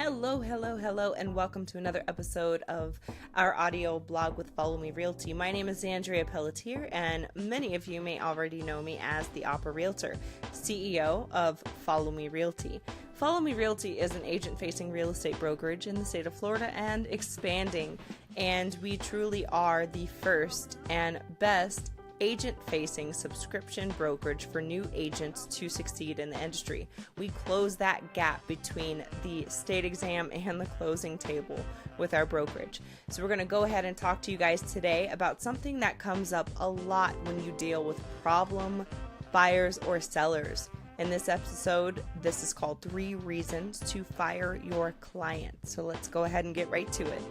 Hello, and welcome to another episode of our audio blog with Follow Me Realty. My name is Andrea Pelletier, and many of you may already know me as the Opera Realtor, CEO of Follow Me Realty. Follow Me Realty is an agent-facing real estate brokerage in the state of Florida and expanding, and we truly are the first and best agent-facing subscription brokerage for new agents to succeed in the industry. We close that gap between the state exam and the closing table with our brokerage. So we're going to go ahead and talk to you guys today about something that comes up a lot when you deal with problem buyers or sellers. In this episode, this is called 3 Reasons to Fire Your Client. So let's go ahead and get right to it.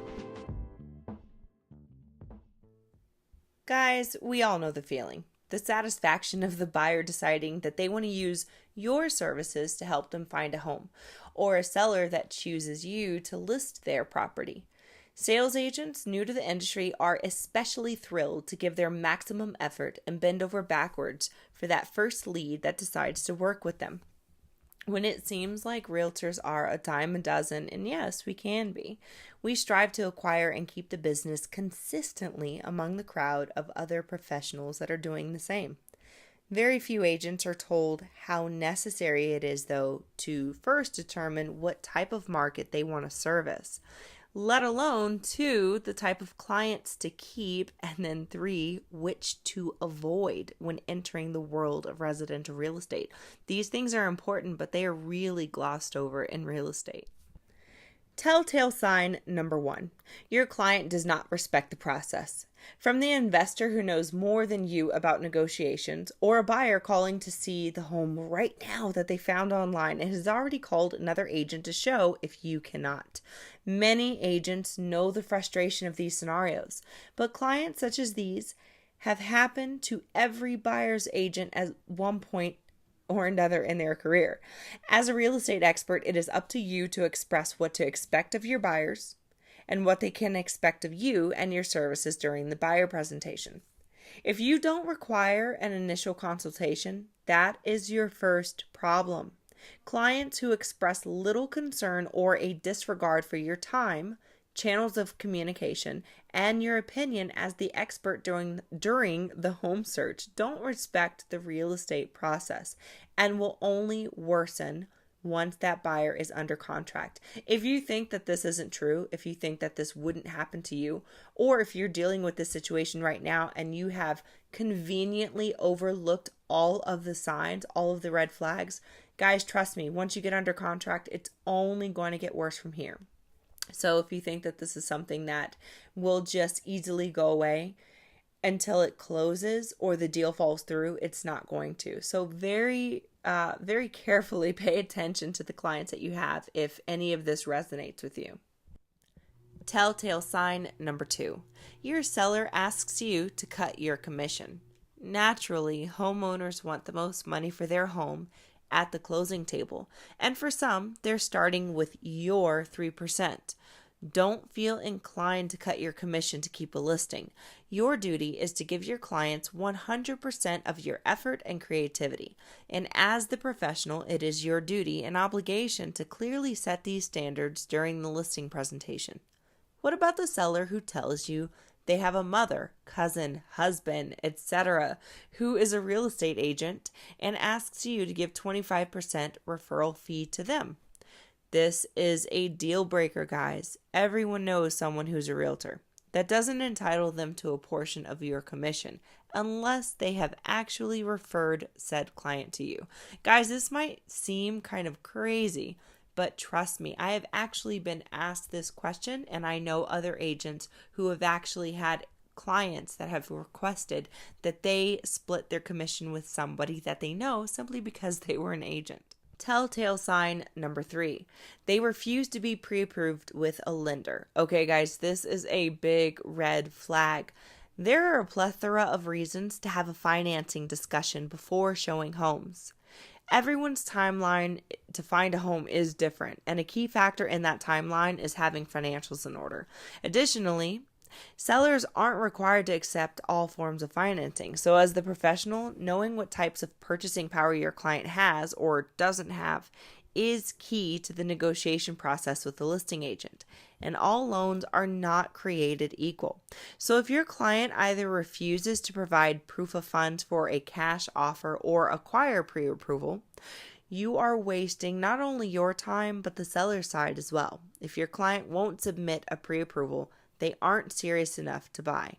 Guys, we all know the feeling. The satisfaction of the buyer deciding that they want to use your services to help them find a home, or a seller that chooses you to list their property. Sales agents new to the industry are especially thrilled to give their maximum effort and bend over backwards for that first lead that decides to work with them. When it seems like realtors are a dime a dozen, and yes, we can be, we strive to acquire and keep the business consistently among the crowd of other professionals that are doing the same. Very few agents are told how necessary it is, though, to first determine what type of market they want to service, let alone 2, the type of clients to keep, and then 3, which to avoid when entering the world of residential real estate. These things are important, but they are really glossed over in real estate. Telltale sign number 1, your client does not respect the process. From the investor who knows more than you about negotiations, or a buyer calling to see the home right now that they found online and has already called another agent to show if you cannot. Many agents know the frustration of these scenarios, but clients such as these have happened to every buyer's agent at one point or another in their career. As a real estate expert, it is up to you to express what to expect of your buyers and what they can expect of you and your services during the buyer presentation. If you don't require an initial consultation, that is your first problem. Clients who express little concern or a disregard for your time, channels of communication, and your opinion as the expert during the home search don't respect the real estate process and will only worsen once that buyer is under contract. If you think that this isn't true, if you think that this wouldn't happen to you, or if you're dealing with this situation right now and you have conveniently overlooked all of the signs, all of the red flags, guys, trust me, once you get under contract, it's only going to get worse from here. So if you think that this is something that will just easily go away until it closes or the deal falls through, it's not going to. So very carefully pay attention to the clients that you have if any of this resonates with you. Telltale sign number 2, your seller asks you to cut your commission. Naturally, homeowners want the most money for their home at the closing table, and for some, they're starting with your 3%. Don't feel inclined to cut your commission to keep a listing. Your duty is to give your clients 100% of your effort and creativity, and as the professional, it is your duty and obligation to clearly set these standards during the listing presentation. What about the seller who tells you they have a mother, cousin, husband, etc., who is a real estate agent and asks you to give 25% referral fee to them? This is a deal breaker, guys. Everyone knows someone who's a realtor. That doesn't entitle them to a portion of your commission unless they have actually referred said client to you. Guys, this might seem kind of crazy, but trust me, I have actually been asked this question, and I know other agents who have actually had clients that have requested that they split their commission with somebody that they know simply because they were an agent. Telltale sign number 3, they refuse to be pre-approved with a lender. Okay, guys, this is a big red flag. There are a plethora of reasons to have a financing discussion before showing homes. Everyone's timeline to find a home is different, and a key factor in that timeline is having financials in order. Additionally, sellers aren't required to accept all forms of financing. So as the professional, knowing what types of purchasing power your client has or doesn't have is key to the negotiation process with the listing agent, and all loans are not created equal. So if your client either refuses to provide proof of funds for a cash offer or acquire pre-approval, you are wasting not only your time but the seller's side as well. If your client won't submit a pre-approval, they aren't serious enough to buy.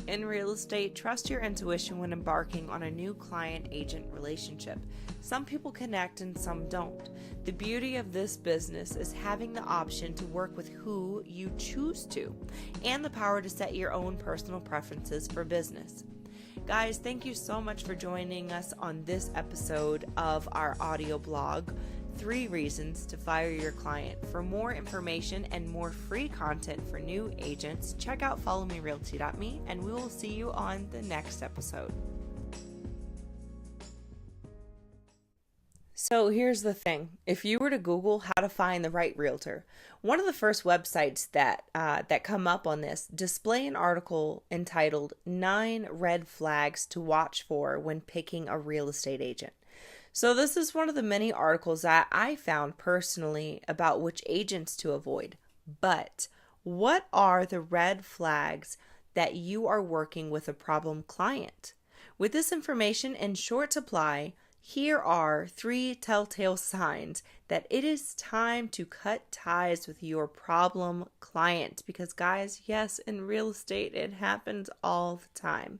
In real estate, trust your intuition when embarking on a new client-agent relationship. Some people connect and some don't. The beauty of this business is having the option to work with who you choose to, and the power to set your own personal preferences for business. Guys, thank you so much for joining us on this episode of our audio blog, 3 Reasons to Fire Your Client. For more information and more free content for new agents, check out followmerealty.me, and we will see you on the next episode. So here's the thing. If you were to Google how to find the right realtor, one of the first websites that come up on this display an article entitled 9 Red Flags to Watch For When Picking a Real Estate Agent. So this is one of the many articles that I found personally about which agents to avoid. But what are the red flags that you are working with a problem client? With this information in short supply, here are 3 telltale signs that it is time to cut ties with your problem client. Because guys, yes, in real estate, it happens all the time.